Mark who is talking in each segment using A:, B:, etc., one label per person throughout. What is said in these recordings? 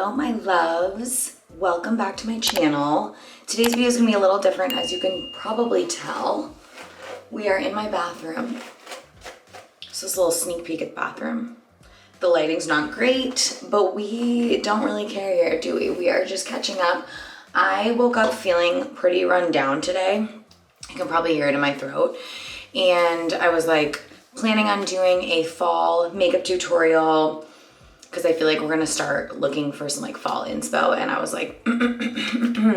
A: Hello, my loves. Welcome back to my channel. Today's video is gonna be a little different, as you can probably tell. We are in my bathroom. So it's a little sneak peek at the bathroom. The lighting's not great, but we don't really care here, do we? We are just catching up. I woke up feeling pretty run down today. You can probably hear it in my throat. And I was like planning on doing a fall makeup tutorial because I feel like we're gonna start looking for some like fall inspo. And I was like,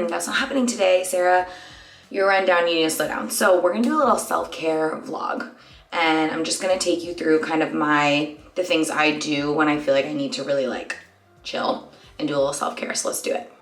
A: that's not happening today, Sarah. You're run down, you need to slow down. So we're gonna do a little self-care vlog. And I'm just gonna take you through kind of the things I do when I feel like I need to really like chill and do a little self-care. So let's do it.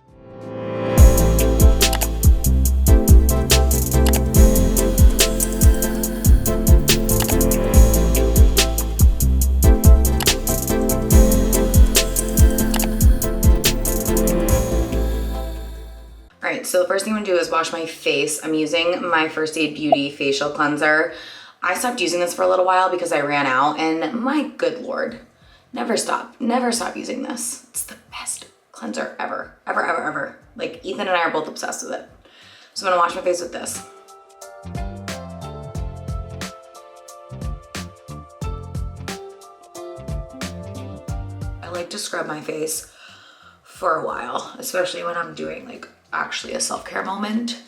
A: So the first thing I'm gonna do is wash my face. I'm using my First Aid Beauty facial cleanser. I stopped using this for a little while because I ran out, and my good Lord, never stop using this. It's the best cleanser ever, ever, ever, ever. Like Ethan and I are both obsessed with it. So I'm gonna wash my face with this. I like to scrub my face for a while, especially when I'm doing like actually a self-care moment,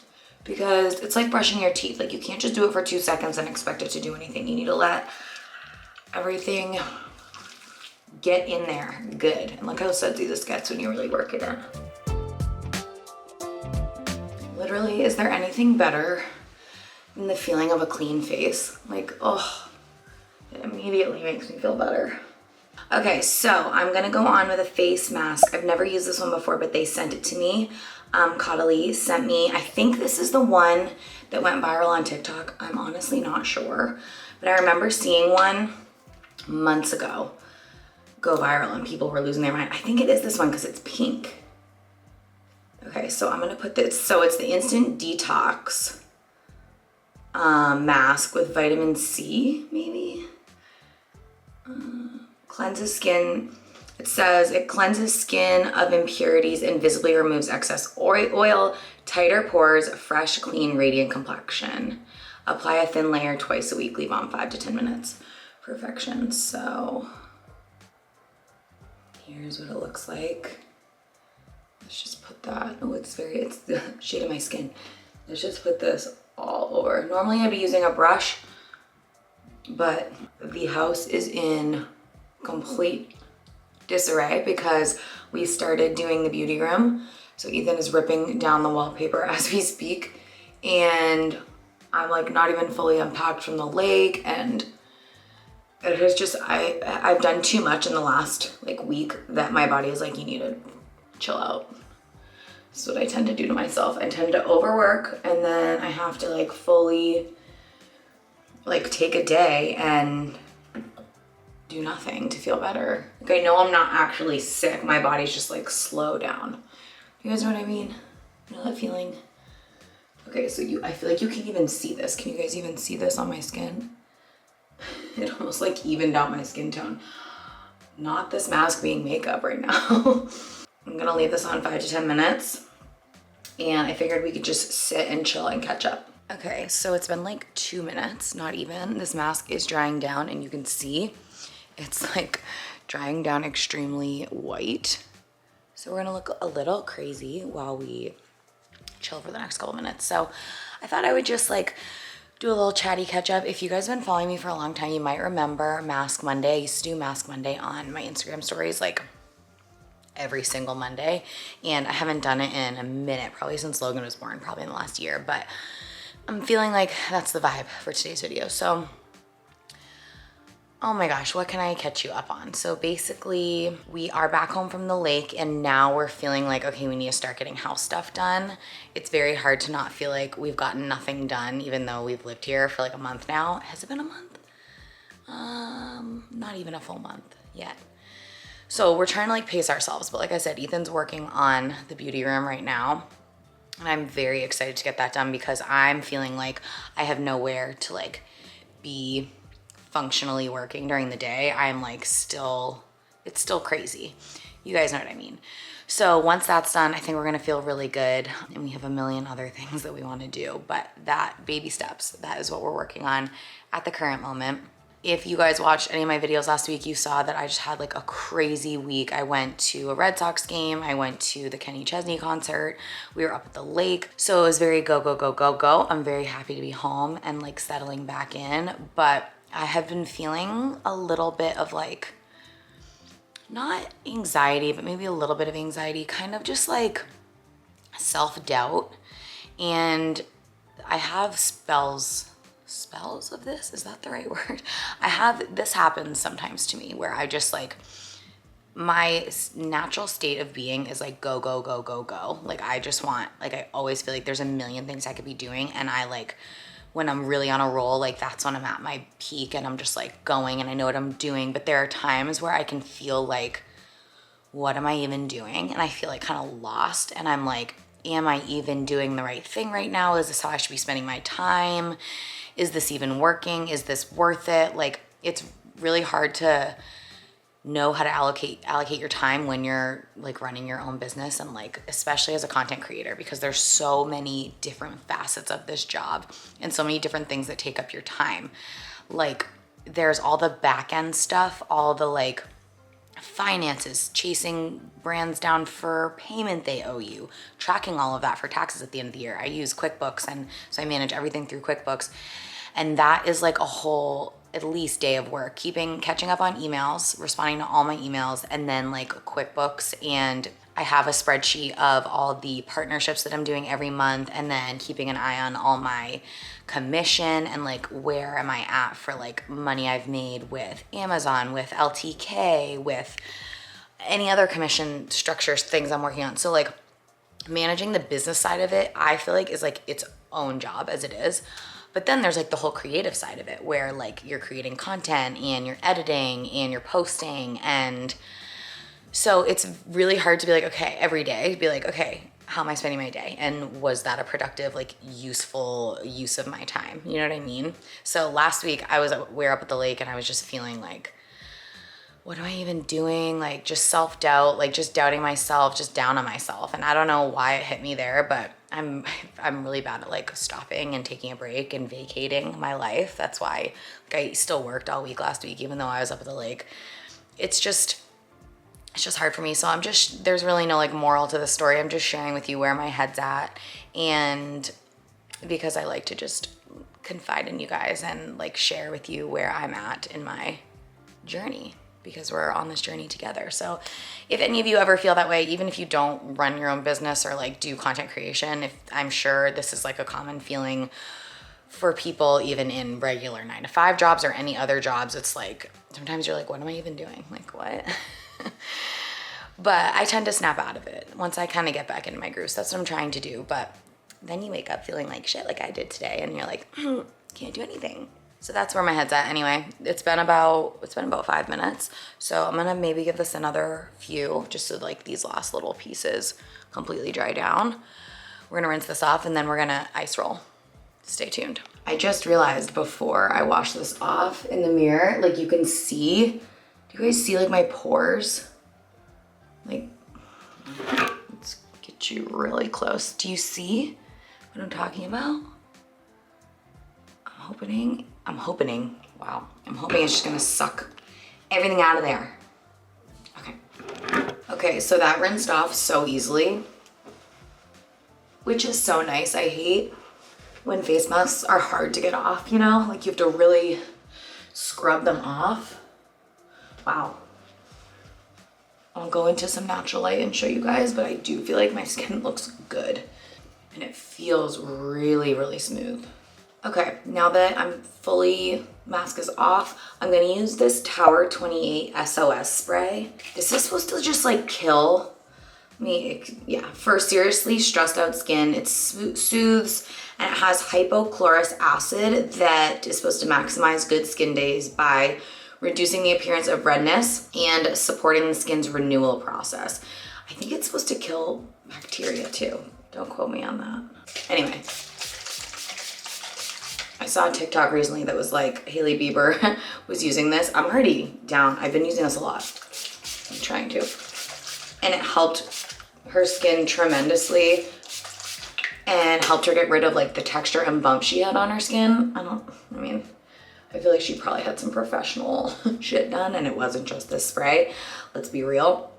A: because it's like brushing your teeth. Like you can't just do it for 2 seconds and expect it to do anything. You need to let everything get in there good. And look how sudsy this gets when you really work it in. Literally, is there anything better than the feeling of a clean face? Like, oh, it immediately makes me feel better. Okay, so I'm gonna go on with a face mask. I've never used this one before, but they sent it to me. Caudalie sent me, I think this is the one that went viral on TikTok. I'm honestly not sure, but I remember seeing one months ago go viral and people were losing their mind. I think it is this one because it's pink. Okay, so I'm gonna put this, so it's the Instant Detox mask with vitamin C, maybe? Cleanses skin. It says it cleanses skin of impurities and visibly removes excess oil, tighter pores, fresh, clean, radiant complexion. Apply a thin layer twice a week, leave on 5 to 10 minutes. Perfection. So here's what it looks like. Let's just put that. Oh, it's the shade of my skin. Let's just put this all over. Normally I'd be using a brush, but the house is in complete disarray because we started doing the beauty room. So Ethan is ripping down the wallpaper as we speak, and I'm like not even fully unpacked from the lake, and it has just, I've done too much in the last like week that my body is like, you need to chill out. That's what I tend to do to myself. I tend to overwork, and then I have to like fully like take a day and do nothing to feel better. Like I know I'm not actually sick. My body's just like slow down. You guys know what I mean? You know that feeling? Okay, so I feel like you can even see this. Can you guys even see this on my skin? It almost like evened out my skin tone. Not this mask being makeup right now. I'm gonna leave this on 5 to 10 minutes. And I figured we could just sit and chill and catch up. Okay, so it's been like 2 minutes, not even. This mask is drying down, and you can see it's like drying down extremely white. So we're gonna look a little crazy while we chill for the next couple minutes. So I thought I would just like do a little chatty catch up. If you guys have been following me for a long time, you might remember Mask Monday. I used to do Mask Monday on my Instagram stories like every single Monday. And I haven't done it in a minute, probably since Logan was born, probably in the last year. But I'm feeling like that's the vibe for today's video. So oh my gosh, what can I catch you up on? So basically, we are back home from the lake, and now we're feeling like, okay, we need to start getting house stuff done. It's very hard to not feel like we've gotten nothing done, even though we've lived here for like a month now. Has it been a month? Not even a full month yet. So we're trying to like pace ourselves. But like I said, Ethan's working on the beauty room right now. And I'm very excited to get that done because I'm feeling like I have nowhere to like be functionally working during the day. I'm like it's still crazy. You guys know what I mean. So once that's done, I think we're gonna feel really good. And we have a million other things that we wanna do, but that baby steps, that is what we're working on at the current moment. If you guys watched any of my videos last week, you saw that I just had like a crazy week. I went to a Red Sox game. I went to the Kenny Chesney concert. We were up at the lake. So it was very go, go, go, go, go. I'm very happy to be home and like settling back in. But I have been feeling a little bit of like, not anxiety, but maybe a little bit of anxiety, kind of just like self-doubt. And I have spells of this, is that the right word? This happens sometimes to me where I just like, my natural state of being is like go, go, go, go, go. Like I just want, like I always feel like there's a million things I could be doing, and I like, when I'm really on a roll, like that's when I'm at my peak and I'm just like going and I know what I'm doing. But there are times where I can feel like, what am I even doing? And I feel like kind of lost, and I'm like, am I even doing the right thing right now? Is this how I should be spending my time? Is this even working? Is this worth it? Like, it's really hard to know how to allocate your time when you're like running your own business, and like especially as a content creator, because there's so many different facets of this job and so many different things that take up your time. Like there's all the back end stuff, all the like finances, chasing brands down for payment they owe you, tracking all of that for taxes at the end of the year. I use QuickBooks, and so I manage everything through QuickBooks, and that is like a whole at least day of work, catching up on emails, responding to all my emails, and then like QuickBooks. And I have a spreadsheet of all the partnerships that I'm doing every month, and then keeping an eye on all my commission and like where am I at for like money I've made with Amazon, with LTK, with any other commission structures, things I'm working on. So like managing the business side of it, I feel like is like its own job as it is. But then there's like the whole creative side of it where like you're creating content and you're editing and you're posting. And so it's really hard to be like, okay, every day be like, okay, how am I spending my day? And was that a productive, like useful use of my time? You know what I mean? So last week we were up at the lake, and I was just feeling like, what am I even doing? Like just self-doubt, like just doubting myself, just down on myself. And I don't know why it hit me there, but I'm really bad at like stopping and taking a break and vacating my life. That's why like I still worked all week last week, even though I was up at the lake. It's just hard for me. So there's really no like moral to the story. I'm just sharing with you where my head's at. And because I like to just confide in you guys and like share with you where I'm at in my journey, because we're on this journey together. So if any of you ever feel that way, even if you don't run your own business or like do content creation, I'm sure this is like a common feeling for people, even in regular 9-to-5 jobs or any other jobs. It's like, sometimes you're like, what am I even doing? Like what? But I tend to snap out of it once I kind of get back into my groove. So that's what I'm trying to do. But then you wake up feeling like shit, like I did today, and you're like, can't do anything. So that's where my head's at. Anyway, it's been about 5 minutes. So I'm gonna maybe give this another few, just so like these last little pieces completely dry down. We're gonna rinse this off, and then we're gonna ice roll. Stay tuned. I just realized before I wash this off in the mirror, like you can see, do you guys see like my pores? Like, let's get you really close. Do you see what I'm talking about? I'm hoping, wow. I'm hoping it's just gonna suck everything out of there. Okay, so that rinsed off so easily, which is so nice. I hate when face masks are hard to get off, you know? Like you have to really scrub them off. Wow. I'll go into some natural light and show you guys, but I do feel like my skin looks good and it feels really, really smooth. Okay, now that mask is off, I'm gonna use this Tower 28 SOS spray. This is supposed to just like kill me, for seriously stressed out skin. It soothes, and it has hypochlorous acid that is supposed to maximize good skin days by reducing the appearance of redness and supporting the skin's renewal process. I think it's supposed to kill bacteria too. Don't quote me on that. Anyway, I saw a TikTok recently that was like Hailey Bieber was using this. I'm already down. I've been using this a lot. I'm trying to. and it helped her skin tremendously and helped her get rid of like the texture and bumps she had on her skin. I feel like she probably had some professional shit done and it wasn't just this spray. Let's be real.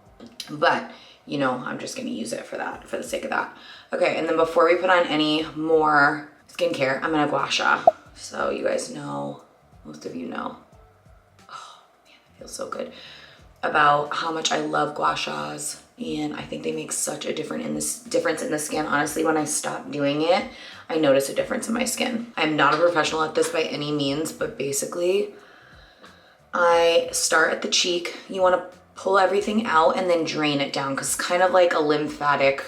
A: But, you know, I'm just gonna use it for that, for the sake of that. Okay, and then before we put on any more skincare, I'm gonna gua sha. So you guys know, most of you know, oh man, it feels so good, about how much I love gua shas. And I think they make such a difference in the skin. Honestly, when I stopped doing it, I noticed a difference in my skin. I'm not a professional at this by any means, but basically I start at the cheek. You wanna pull everything out and then drain it down, because it's kind of like a lymphatic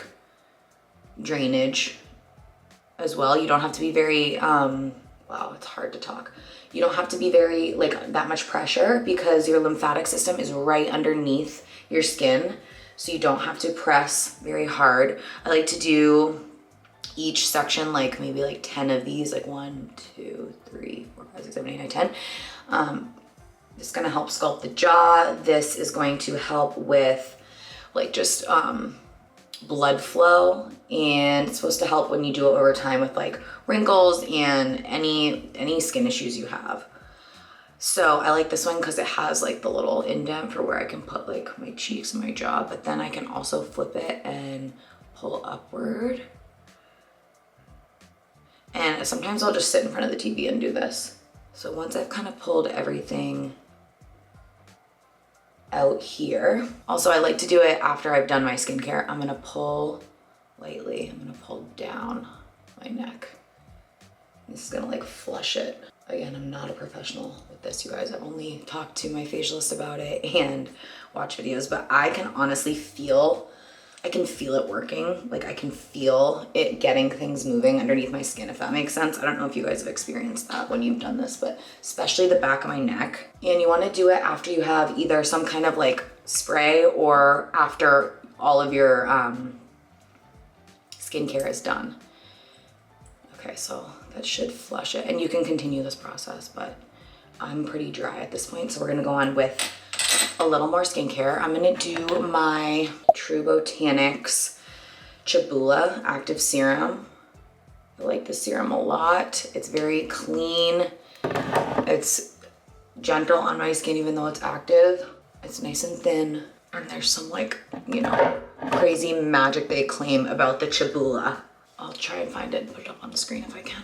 A: drainage as well. You don't have to be very, wow, it's hard to talk. You don't have to be very, like, that much pressure, because your lymphatic system is right underneath your skin. So you don't have to press very hard. I like to do each section, like maybe like 10 of these, like 1, 2, 3, 4, 5, 6, 7, 8, 9, 10. This is gonna help sculpt the jaw. This is going to help with like just blood flow, and it's supposed to help when you do it over time with like wrinkles and any skin issues you have. So I like this one because it has like the little indent for where I can put like my cheeks and my jaw, but then I can also flip it and pull upward. And sometimes I'll just sit in front of the TV and do this. So once I've kind of pulled everything out here, also I like to do it after I've done my skincare. I'm gonna pull lightly, I'm gonna pull down my neck. This is gonna like flush it. Again, I'm not a professional with this, you guys. I've only talked to my facialist about it and watched videos, but I can honestly feel, I can feel it working. Like I can feel it getting things moving underneath my skin, if that makes sense. I don't know if you guys have experienced that when you've done this, but especially the back of my neck. And you wanna do it after you have either some kind of like spray or after all of your skincare is done. Okay, so that should flush it, and you can continue this process, but I'm pretty dry at this point, so we're gonna go on with a little more skincare. I'm gonna do my True Botanics Chabula Active Serum. I like this serum a lot. It's very clean. It's gentle on my skin even though it's active. It's nice and thin, and there's some like, you know, crazy magic they claim about the Chabula. I'll try and find it and put it up on the screen if I can.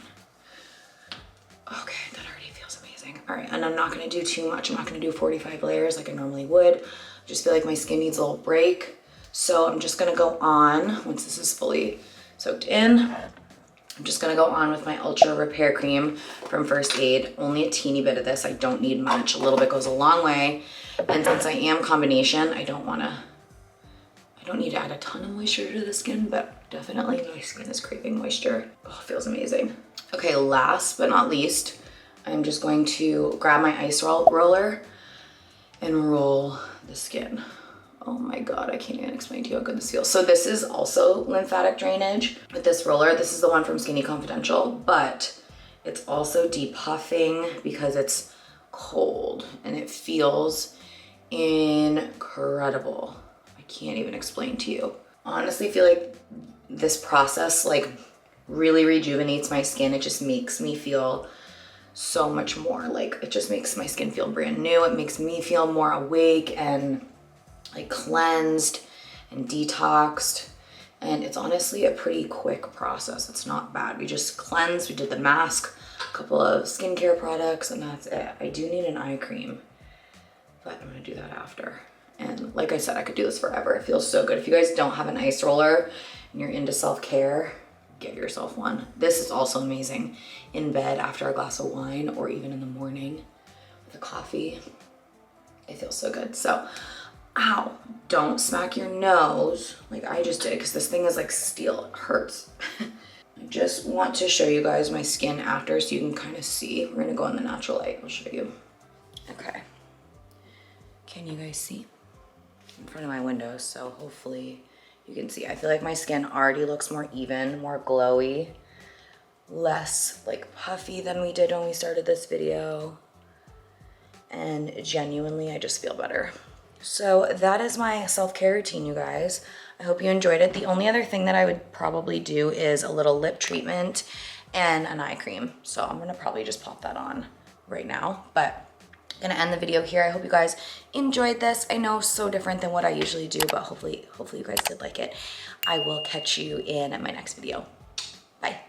A: Okay, that already feels amazing. All right, and I'm not gonna do too much. I'm not gonna do 45 layers like I normally would. I just feel like my skin needs a little break. So I'm just gonna go on, once this is fully soaked in, I'm just gonna go on with my Ultra Repair Cream from First Aid. Only a teeny bit of this, I don't need much. A little bit goes a long way. And since I am combination, I don't need to add a ton of moisture to the skin, but definitely my skin is craving moisture. Oh, it feels amazing. Okay, last but not least, I'm just going to grab my ice roller and roll the skin. Oh my God, I can't even explain to you how good this feels. So this is also lymphatic drainage with this roller. This is the one from Skinny Confidential, but it's also depuffing because it's cold and it feels incredible. I can't even explain to you. Honestly, I feel like this process like really rejuvenates my skin. It just makes me feel so much more like, it just makes my skin feel brand new. It makes me feel more awake and like cleansed and detoxed. And it's honestly a pretty quick process. It's not bad. We just cleansed, we did the mask, a couple of skincare products, and that's it. I do need an eye cream, but I'm gonna do that after. And like I said, I could do this forever. It feels so good. If you guys don't have an ice roller and you're into self-care, get yourself one. This is also amazing in bed after a glass of wine or even in the morning with a coffee. It feels so good. So, ow, don't smack your nose like I just did, because this thing is like steel, it hurts. I just want to show you guys my skin after so you can kind of see. We're gonna go in the natural light, I'll show you. Okay, can you guys see? In front of my window, so hopefully you can see. I feel like my skin already looks more even, more glowy, less like puffy than we did when we started this video. And genuinely, I just feel better. So that is my self-care routine, you guys. I hope you enjoyed it. The only other thing that I would probably do is a little lip treatment and an eye cream. So I'm gonna probably just pop that on right now, but I'm gonna end the video here. I hope you guys enjoyed this. I know so different than what I usually do, but hopefully you guys did like it. I will catch you in my next video. Bye.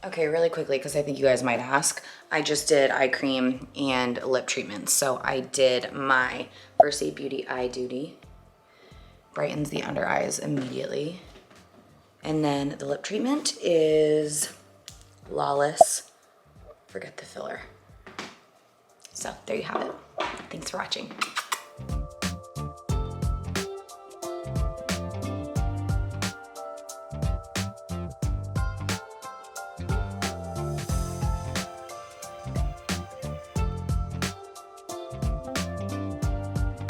A: Okay, really quickly, because I think you guys might ask, I just did eye cream and lip treatment. So I did my First Aid Beauty Eye Duty. Brightens the under eyes immediately. And then the lip treatment is Flawless. Forget the filler. So there you have it. Thanks for watching.